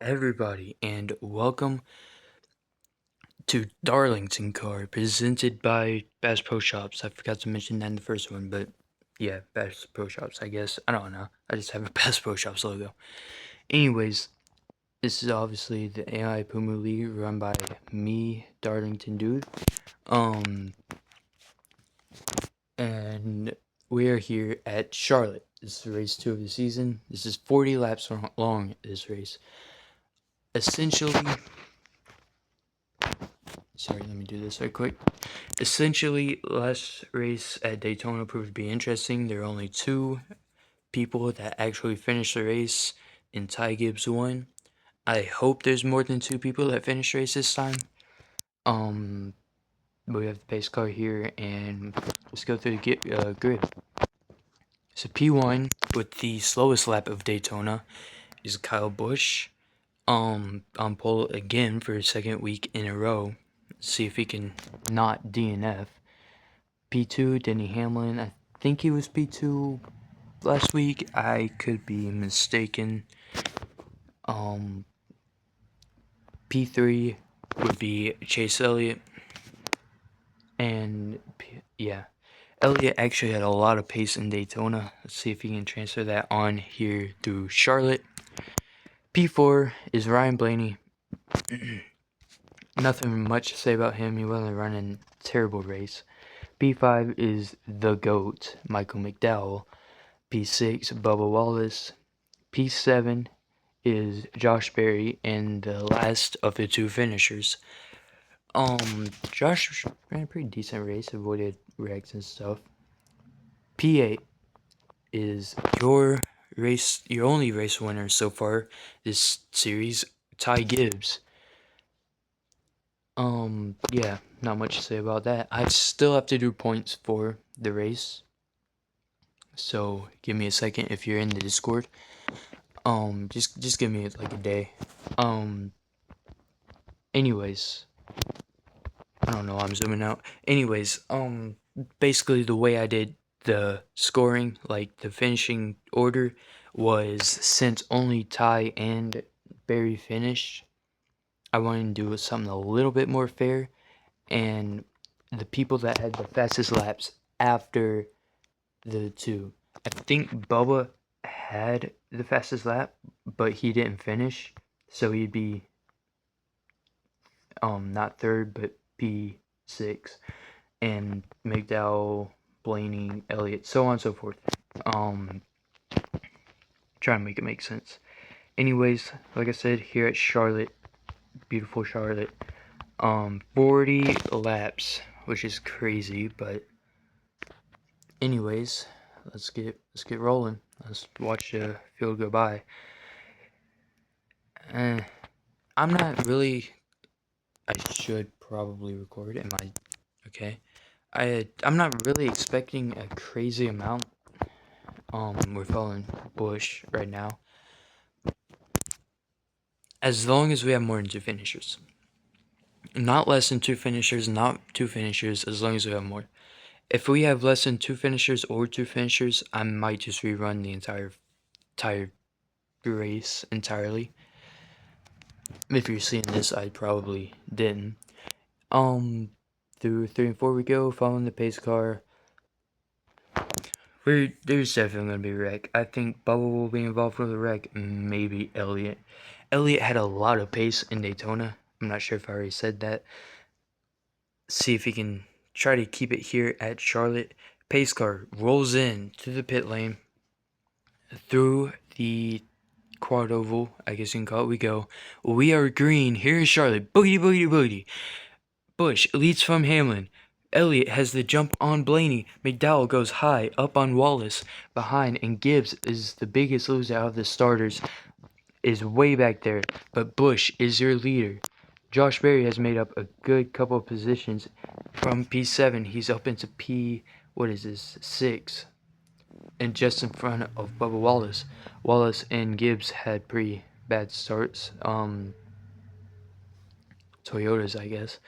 everybody, and welcome to Darlingtoncar, presented by Bass Pro Shops. I forgot to mention that in the first one, but yeah, Bass Pro Shops, I guess. I don't know. I just have a Bass Pro Shops logo. Anyways, this is obviously the AI Pumu League run by me, Darlington Dude. And we are here at Charlotte. This is race 2 of the season. This is 40 laps long, this race. Essentially, sorry, let me do this right quick. Essentially, last race at Daytona proved to be interesting. There are only 2 people that actually finished the race, and Ty Gibbs won. I hope there's more than 2 people that finish the race this time. We have the pace car here, and let's go through the grid. So P1 with the slowest lap of Daytona is Kyle Busch. On pole again for a second week in a row. See if he can not DNF. P2, Denny Hamlin. I think he was P2 last week. I could be mistaken. P3 would be Chase Elliott. And yeah, Elliot actually had a lot of pace in Daytona. Let's see if he can transfer that on here through Charlotte. P4 is Ryan Blaney. Nothing much to say about him. He wasn't running a terrible race. P5 is the GOAT, Michael McDowell. P6, Bubba Wallace. P7 is Josh Berry, and the last of the 2 finishers. Josh ran a pretty decent race, avoided wrecks and stuff. P8 is your only race winner so far this series, Ty Gibbs. Yeah, not much to say about that. I still have to do points for the race. So give me a second if you're in the Discord. Just give me like a day. Anyways, I don't know, I'm zooming out. Anyways, basically the way I did the scoring, like the finishing order, was since only Ty and Barry finished, I wanted to do something a little bit more fair, and the people that had the fastest laps after the 2. I think Bubba had the fastest lap, but he didn't finish, so he'd be not 3rd, but P6, and McDowell, Blaney, Elliot, so on and so forth. Trying to make it make sense. Anyways, like I said, here at Charlotte, beautiful Charlotte, 40 laps, which is crazy, but anyways, let's get rolling. Let's watch the field go by. I'm not really. I should probably record. Am I okay? I'm not really expecting a crazy amount. We're following Bush right now. As long as we have more than 2 finishers. Not less than 2 finishers, not 2 finishers, as long as we have more. If we have less than 2 finishers or 2 finishers, I might just rerun the entire race entirely. If you're seeing this, I probably didn't. Through 3 and 4 we go, following the pace car. There's definitely going to be a wreck. I think Bubba will be involved with the wreck. Maybe Elliot. Elliot had a lot of pace in Daytona. I'm not sure if I already said that. See if he can try to keep it here at Charlotte. Pace car rolls in to the pit lane. Through the quad oval, I guess you can call it, we go. We are green. Here is Charlotte. Boogie, boogie, boogie. Bush leads from Hamlin. Elliot has the jump on Blaney. McDowell goes high up on Wallace behind, and Gibbs is the biggest loser out of the starters, is way back there, but Bush is your leader. Josh Berry has made up a good couple of positions. From P7, he's up into P6, and just in front of Bubba Wallace. Wallace and Gibbs had pretty bad starts. Toyotas, I guess.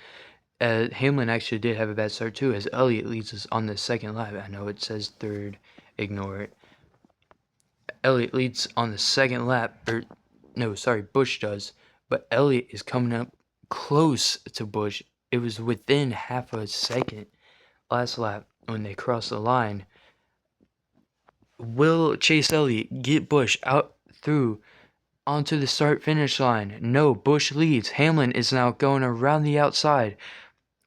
Hamlin actually did have a bad start too, as Elliot leads us on the 2nd lap. I know it says 3rd, ignore it. Elliot leads on the 2nd lap, No, sorry, Bush does. But Elliot is coming up close to Bush. It was within half a second last lap when they crossed the line. Will Chase Elliott get Bush out through onto the start-finish line? No, Bush leads. Hamlin is now going around the outside.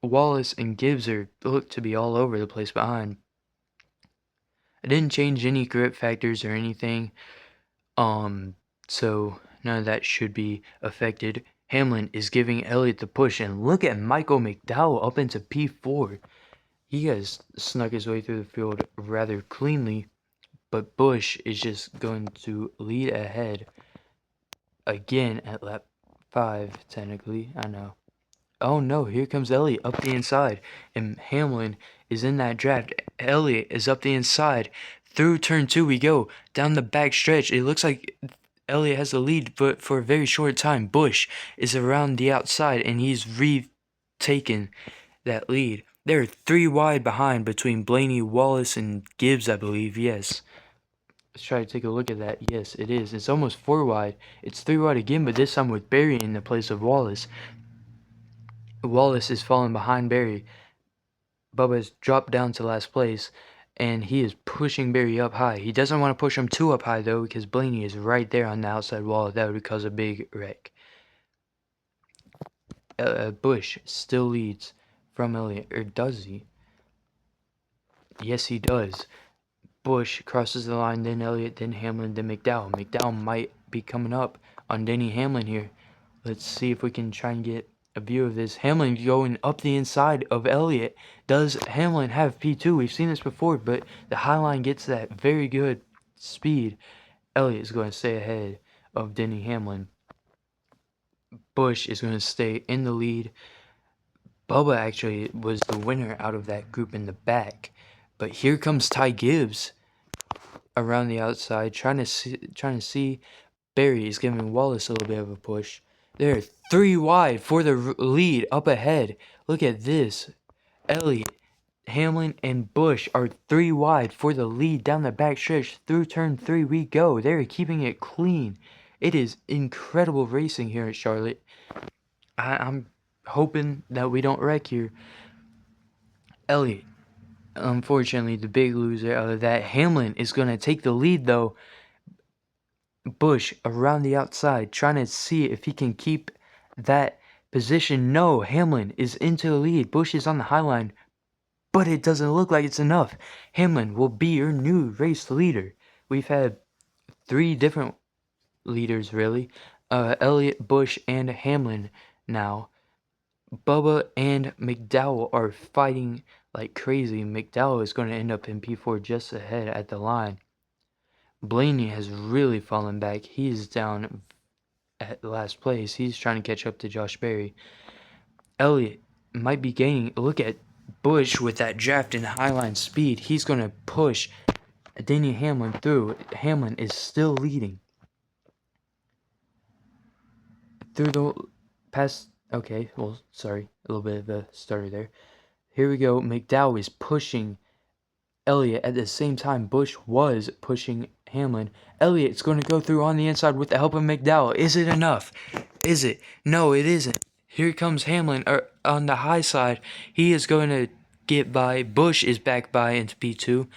Wallace and Gibbs look to be all over the place behind. I didn't change any grip factors or anything, so none of that should be affected. Hamlin is giving Elliott the push, and look at Michael McDowell up into P4. He has snuck his way through the field rather cleanly, but Bush is just going to lead ahead again at lap 5, technically. I know. Oh no, here comes Elliot up the inside, and Hamlin is in that draft. Elliot is up the inside. Through turn 2 we go, down the back stretch. It looks like Elliot has the lead, but for a very short time. Bush is around the outside, and he's retaken that lead. They're 3 wide behind between Blaney, Wallace, and Gibbs, I believe. Yes. Let's try to take a look at that. Yes, it is. It's almost 4 wide. It's 3 wide again, but this time with Barry in the place of Wallace. Wallace is falling behind Barry. Bubba's dropped down to last place, and he is pushing Barry up high. He doesn't want to push him too up high, though, because Blaney is right there on the outside wall. That would cause a big wreck. Bush still leads from Elliot, or does he? Yes, he does. Bush crosses the line, then Elliot, then Hamlin, then McDowell. McDowell might be coming up on Denny Hamlin here. Let's see if we can try and get a view of this. Hamlin going up the inside of Elliot. Does Hamlin have P2? We've seen this before, but the Highline gets that very good speed. Elliot is going to stay ahead of Denny Hamlin. Bush is going to stay in the lead. Bubba actually was the winner out of that group in the back. But here comes Ty Gibbs around the outside, trying to see. Barry is giving Wallace a little bit of a push. They're 3 wide for the lead up ahead. Look at this. Elliot, Hamlin, and Bush are 3 wide for the lead down the back stretch. Through turn 3 we go. They're keeping it clean. It is incredible racing here at Charlotte. I'm hoping that we don't wreck here. Elliot, unfortunately, the big loser out of that. Hamlin is going to take the lead, though. Bush around the outside, trying to see if he can keep that position. No, Hamlin is into the lead. Bush is on the high line, but it doesn't look like it's enough. Hamlin will be your new race leader. We've had 3 different leaders, really. Elliot, Bush, and Hamlin now. Bubba and McDowell are fighting like crazy. McDowell is going to end up in P4 just ahead at the line. Blaney has really fallen back. He's down at last place. He's trying to catch up to Josh Berry. Elliot might be gaining. Look at Bush with that draft and highline speed. He's going to push Denny Hamlin through. Hamlin is still leading. Through the past. Okay, well, sorry. A little bit of a stutter there. Here we go. McDowell is pushing Elliot at the same time Bush was pushing Hamlin. Elliot's going to go through on the inside with the help of McDowell. Is it enough? Is it? No, it isn't. Here comes Hamlin on the high side. He is going to get by. Bush is back by into P2.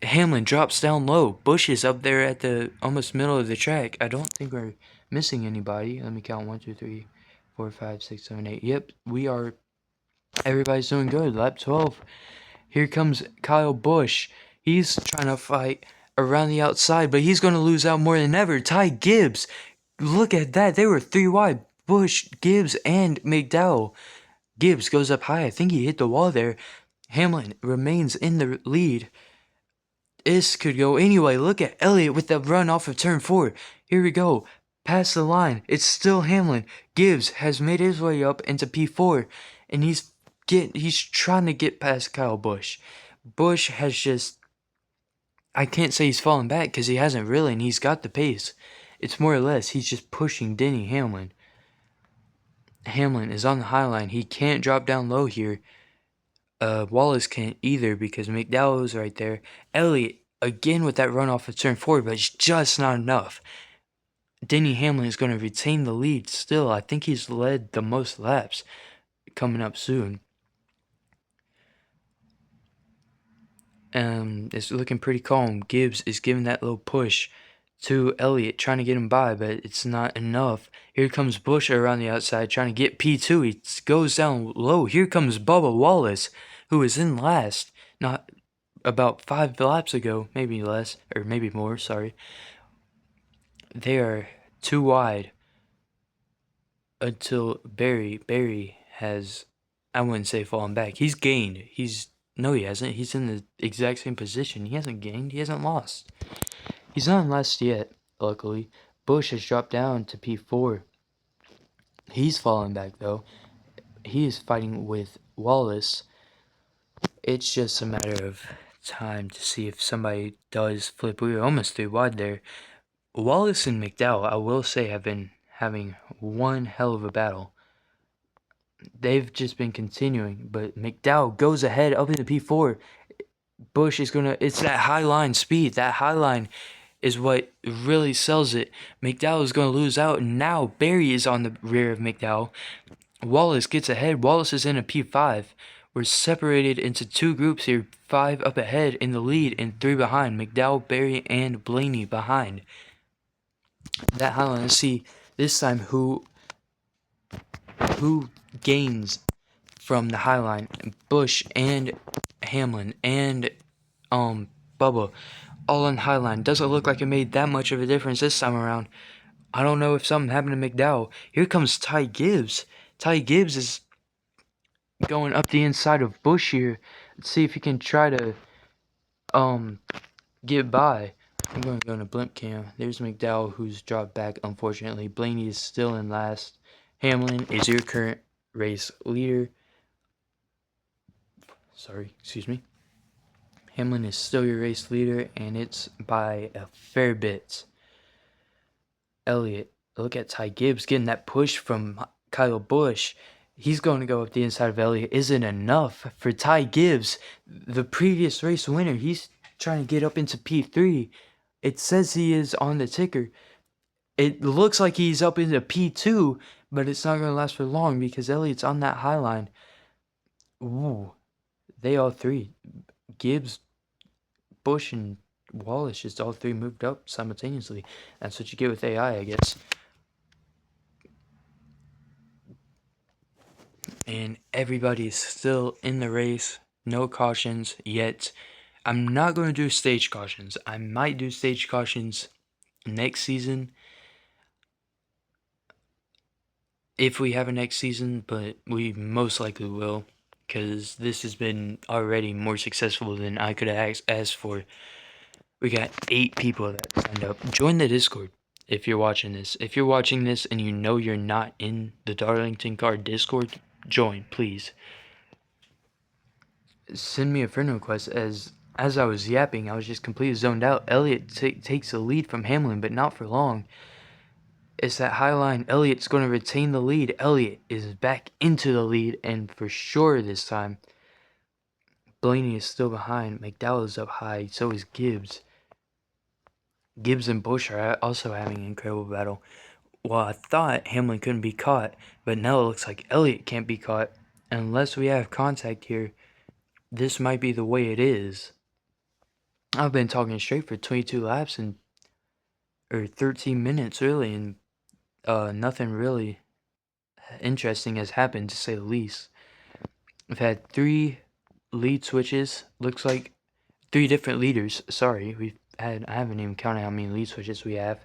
Hamlin drops down low. Bush is up there at the almost middle of the track. I don't think we're missing anybody. Let me count. 1, 2, 3, 4, 5, 6, 7, 8. Yep, we are. Everybody's doing good. Lap 12. Here comes Kyle Busch. He's trying to fight around the outside, but he's going to lose out more than ever. Ty Gibbs. Look at that. They were 3 wide. Busch, Gibbs, and McDowell. Gibbs goes up high. I think he hit the wall there. Hamlin remains in the lead. This could go anyway. Look at Elliot with the run off of turn 4. Here we go. Past the line. It's still Hamlin. Gibbs has made his way up into P4, and he's trying to get past Kyle Busch. Busch has just, I can't say he's fallen back because he hasn't really, and he's got the pace. It's more or less he's just pushing Denny Hamlin. Hamlin is on the high line. He can't drop down low here. Wallace can't either because McDowell is right there. Elliot again with that run off of turn 4, but it's just not enough. Denny Hamlin is going to retain the lead still. I think he's led the most laps coming up soon. It's looking pretty calm. Gibbs is giving that little push to Elliot, trying to get him by, but it's not enough. Here comes Bush around the outside, trying to get P2. He goes down low. Here comes Bubba Wallace, who is in last, not about 5 laps ago, maybe less, or maybe more, sorry. They are too wide until Barry has, I wouldn't say fallen back. He's gained. No, he hasn't. He's in the exact same position. He hasn't gained. He hasn't lost. He's not lost yet, luckily. Bush has dropped down to P4. He's fallen back, though. He is fighting with Wallace. It's just a matter of time to see if somebody does flip. We were almost 3 wide there. Wallace and McDowell, I will say, have been having one hell of a battle. They've just been continuing, but McDowell goes ahead up into P4. Bush is gonna, it's that high line speed. That high line is what really sells it. McDowell is gonna lose out, and now Barry is on the rear of McDowell. Wallace gets ahead. Wallace is in a P5. We're separated into 2 groups here, 5 up ahead in the lead and 3 behind. McDowell, Barry, and Blaney behind. That high line, let's see this time who gains from the high line. Bush and Hamlin and Bubba all on high line. Doesn't look like it made that much of a difference this time around. I don't know if something happened to McDowell. Here comes Ty Gibbs. Ty Gibbs is going up the inside of Bush here. Let's see if he can try to get by. I'm going to go into blimp cam. There's McDowell, who's dropped back, unfortunately. Blaney is still in last. Hamlin is your current race leader. Sorry, excuse me. Hamlin is still your race leader, and it's by a fair bit. Elliot, look at Ty Gibbs getting that push from Kyle Busch. He's going to go up the inside of Elliot. Isn't enough for Ty Gibbs, the previous race winner. He's trying to get up into P3. It says he is on the ticker. It looks like he's up into P2, but it's not going to last for long because Elliot's on that high line. Ooh, they all 3. Gibbs, Bush, and Wallace just all 3 moved up simultaneously. That's what you get with AI, I guess. And everybody's still in the race. No cautions yet. I'm not going to do stage cautions. I might do stage cautions next season, if we have a next season, but we most likely will, because this has been already more successful than I could have asked for. We got 8 people that signed up. Join the Discord if you're watching this. If you're watching this and you know you're not in the Darlingtoncar Discord, join, please. Send me a friend request. As I was yapping, I was just completely zoned out. Elliot takes the lead from Hamlin, but not for long. It's that high line. Elliot's going to retain the lead. Elliot is back into the lead, and for sure this time. Blaney is still behind. McDowell is up high. So is Gibbs. Gibbs and Bush are also having an incredible battle. Well, I thought Hamlin couldn't be caught, but now it looks like Elliot can't be caught. Unless we have contact here, this might be the way it is. I've been talking straight for 22 laps or 13 minutes really, and nothing really interesting has happened, to say the least. We've had 3 lead switches. Looks like 3 different leaders. Sorry, I haven't even counted how many lead switches we have.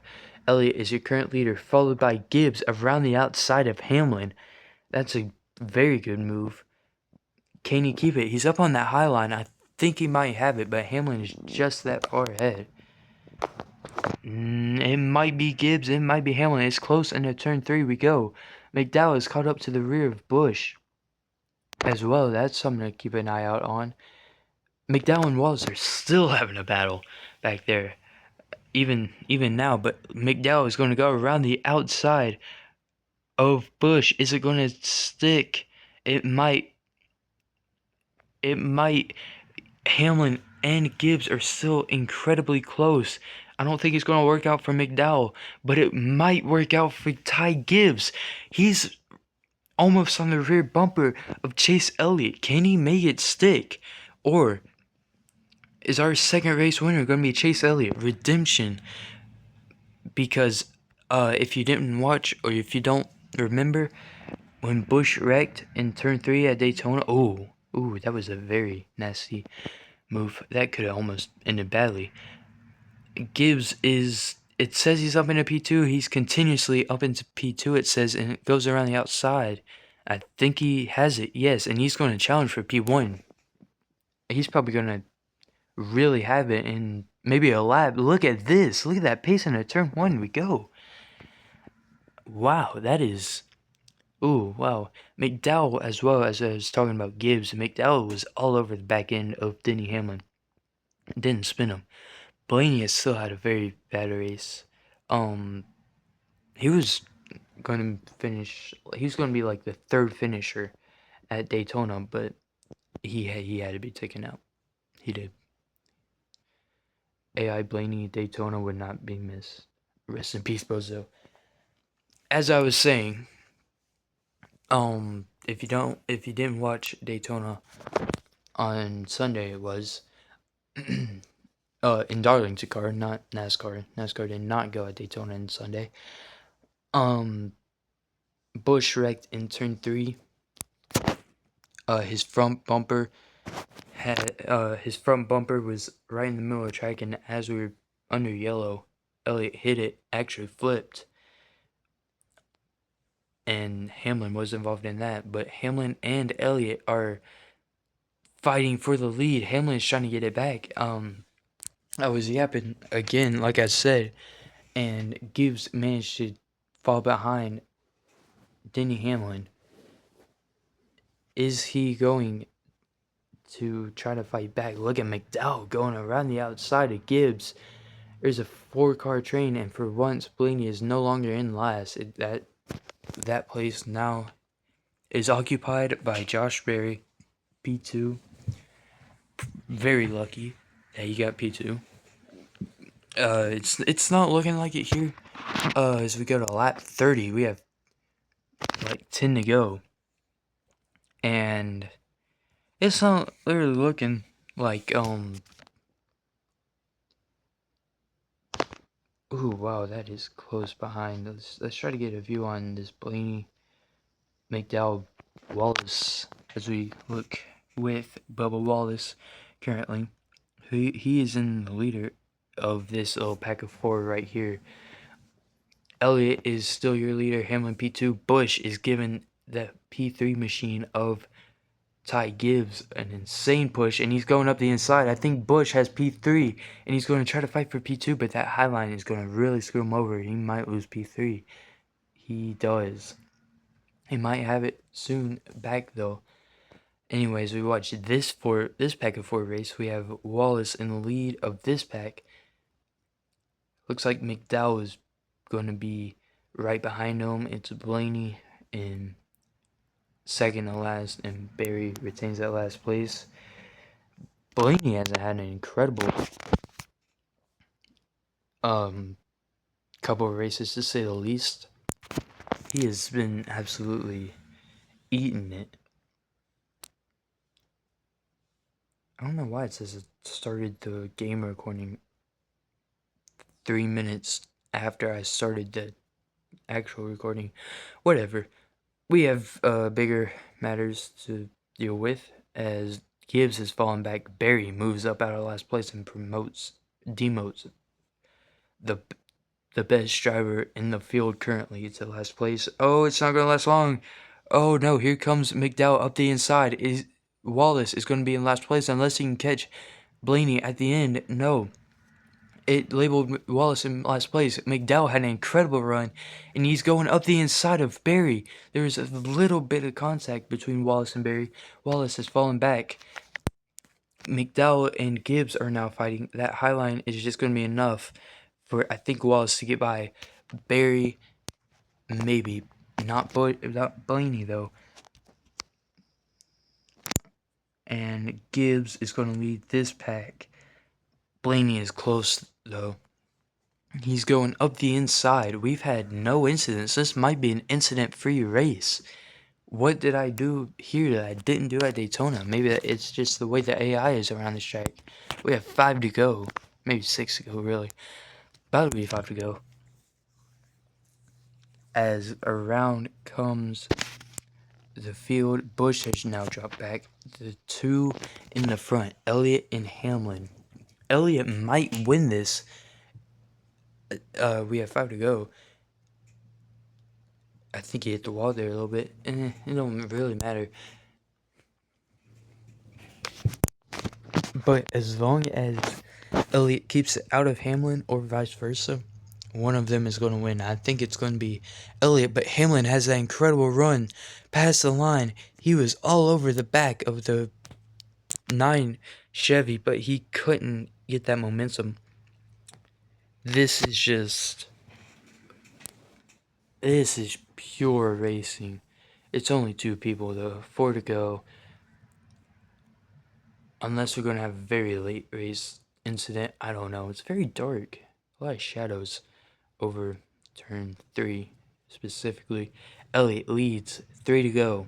Elliot is your current leader, followed by Gibbs around the outside of Hamlin. That's a very good move. Can he keep it? He's up on that high line. I think he might have it, but Hamlin is just that far ahead. It might be Gibbs, it might be Hamlin. It's close, and to turn 3 we go. McDowell is caught up to the rear of Bush as well. That's something to keep an eye out on. McDowell and Wallace are still having a battle back there, even now. But McDowell is going to go around the outside of Bush. Is it going to stick? It might. Hamlin and Gibbs are still incredibly close. I don't think it's going to work out for McDowell, but it might work out for Ty Gibbs. He's almost on the rear bumper of Chase Elliott. Can he make it stick? Or is our second race winner going to be Chase Elliott? Redemption. Because if you didn't watch or if you don't remember, when Busch wrecked in turn 3 at Daytona, that was a very nasty move. That could have almost ended badly. Gibbs is, it says he's up into P2. He's continuously up into P2, it says, and it goes around the outside. I think he has it, yes, and he's going to challenge for P1. He's probably going to really have it in maybe a lap. Look at this. Look at that pace into turn 1 we go. Wow, that is... Ooh, wow. McDowell, as well as I was talking about Gibbs, McDowell was all over the back end of Denny Hamlin. Didn't spin him. Blaney has still had a very bad race. He was going to finish. He was going to be like the third finisher at Daytona, but he had to be taken out. He did. AI Blaney at Daytona would not be missed. Rest in peace, Bozo. As I was saying, if you didn't watch Daytona on Sunday, it was in Darlingtoncar, not NASCAR. NASCAR did not go at Daytona on Sunday. Busch wrecked in turn 3. His front bumper was right in the middle of the track, and as we were under yellow, Elliot hit it, actually flipped, and Hamlin was involved in that. But Hamlin and Elliot are fighting for the lead. Hamlin is trying to get it back. I was yapping again, like I said, and Gibbs managed to fall behind Denny Hamlin. Is he going to try to fight back? Look at McDowell going around the outside of Gibbs. There's a 4-car train, and for once, Blaney is no longer in last. That place now is occupied by Josh Berry, P2. Very lucky that he got P2. It's not looking like it here. As we go to lap 30, we have like 10 to go, and it's not literally looking like Ooh, wow, that is close behind. Let's try to get a view on this Blaney McDowell Wallace as we look with Bubba Wallace currently. He is in the leader of this little pack of 4 right here. Elliot is still your leader. Hamlin P2. Busch is given the P3 machine of Ty Gibbs an insane push, and he's going up the inside. I think Busch has P3, and he's going to try to fight for P2, but that high line is going to really screw him over. He might lose P3. He does. He might have it soon back, though. Anyways, we watched this pack of 4 race. We have Wallace in the lead of this pack. Looks like McDowell is going to be right behind him. It's Blaney in second to last, and Barry retains that last place. Blaney has had an incredible couple of races, to say the least. He has been absolutely eating it. I don't know why it says it started the game recording 3 minutes after I started the actual recording. Whatever. We have bigger matters to deal with, as Gibbs has fallen back. Barry moves up out of last place and demotes the best driver in the field currently to last place. Oh, it's not going to last long. Oh no, here comes McDowell up the inside. Wallace is going to be in last place unless he can catch Blaney at the end. No. It labeled Wallace in last place. McDowell had an incredible run, and he's going up the inside of Barry. There's a little bit of contact between Wallace and Barry. Wallace has fallen back. McDowell and Gibbs are now fighting. That high line is just going to be enough for, I think, Wallace to get by Barry. Maybe. Not Blaney, though. And Gibbs is going to lead this pack. Blaney is close, though. He's going up the inside. We've had no incidents. This might be an incident-free race. What did I do here that I didn't do at Daytona? Maybe it's just the way the AI is around this track. We have 5 to go. Maybe 6 to go, really. About to be 5 to go. As around comes the field, Busch has now dropped back. The 2 in the front, Elliot and Hamlin. Elliot might win this. We have 5 to go. I think he hit the wall there a little bit. It don't really matter. But as long as Elliot keeps it out of Hamlin or vice versa, one of them is going to win. I think it's going to be Elliot, but Hamlin has that incredible run past the line. He was all over the back of the 9 Chevy, but he couldn't get that momentum. This is pure racing. It's only 2 people though, 4 to go. Unless we're going to have a very late race incident. I don't know. It's very dark. A lot of shadows over turn 3 specifically. Elliot leads. 3 to go.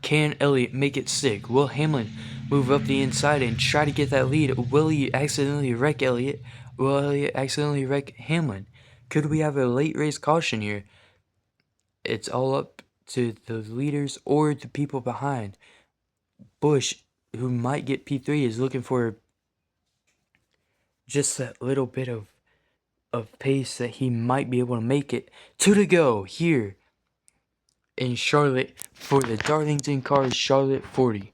Can Elliot make it stick? Will Hamlin move up the inside and try to get that lead? Will he accidentally wreck Elliot? Will Elliot accidentally wreck Hamlin? Could we have a late race caution here? It's all up to the leaders or the people behind. Busch, who might get P3, is looking for just that little bit of pace that he might be able to make it. 2 to go here in Charlotte for the Darlingtoncar Charlotte 40.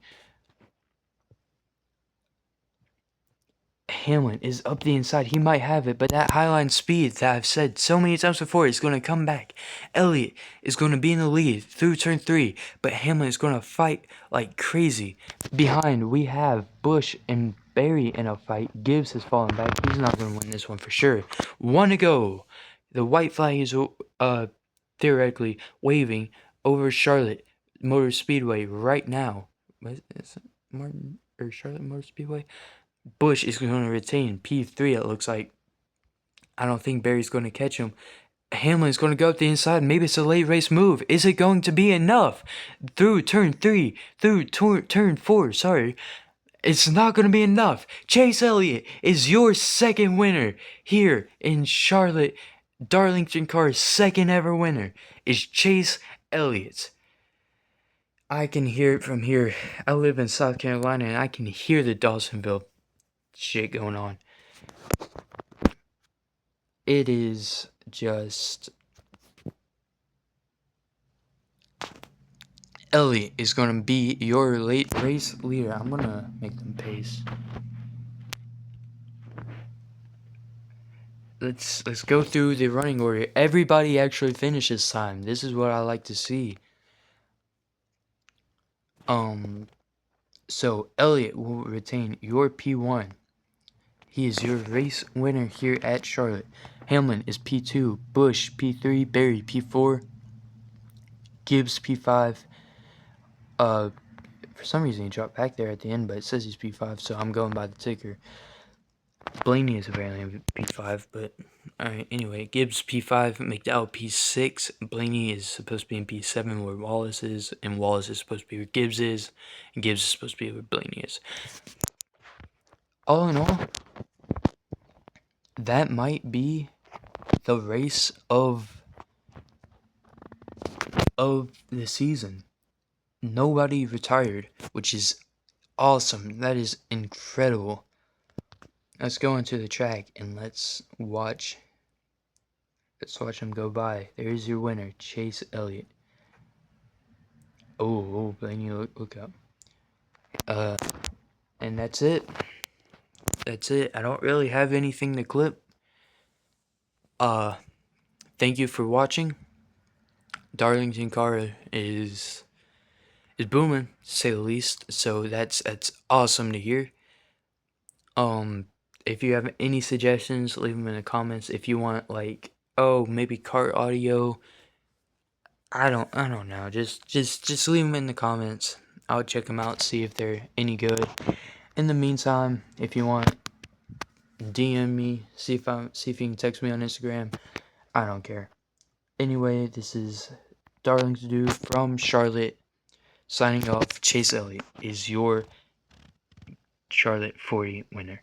Hamlin is up the inside. He might have it, but that highline speed that I've said so many times before is going to come back. Elliot is going to be in the lead through turn 3, but Hamlin is going to fight like crazy. Behind, we have Busch and Barry in a fight. Gibbs has fallen back. He's not going to win this one for sure. 1 to go. The white flag is theoretically waving over Charlotte Motor Speedway right now. What is it? Martin or Charlotte Motor Speedway? Busch is going to retain P3, it looks like. I don't think Barry's going to catch him. Hamlin's going to go up the inside. Maybe it's a late race move. Is it going to be enough? Through turn 3, through turn 4, sorry. It's not going to be enough. Chase Elliott is your second winner here in Charlotte. Darlingtoncar's second ever winner is Chase Elliott. I can hear it from here. I live in South Carolina and I can hear the Dawsonville shit going on. It is just Elliot is gonna be your late race leader. I'm gonna make them pace. Let's go through the running order. Everybody actually finishes time. This is what I like to see. So Elliot will retain your P1. He is your race winner here at Charlotte. Hamlin is P2, Busch P3, Barry P4, Gibbs P5. For some reason he dropped back there at the end, but it says he's P5, so I'm going by the ticker. Blaney is apparently P5, but alright, anyway, Gibbs P5, McDowell P6, Blaney is supposed to be in P7 where Wallace is, and Wallace is supposed to be where Gibbs is, and Gibbs is supposed to be where Blaney is. All in all, that might be the race of the season. Nobody retired, which is awesome. That is incredible. Let's go into the track and let's watch him go by. There's your winner, Chase Elliott. Oh, Blaney, look up. And that's it. That's it. I don't really have anything to clip. Thank you for watching. Darlingtoncar is booming, to say the least. So that's awesome to hear. If you have any suggestions, leave them in the comments. If you want, like, oh, maybe kart audio, I don't know. Just leave them in the comments. I'll check them out, see if they're any good. In the meantime, if you want DM me, see if you can text me on Instagram. I don't care. Anyway, this is Darlingtoncar from Charlotte signing off. Chase Elliott is your Charlotte 40 winner.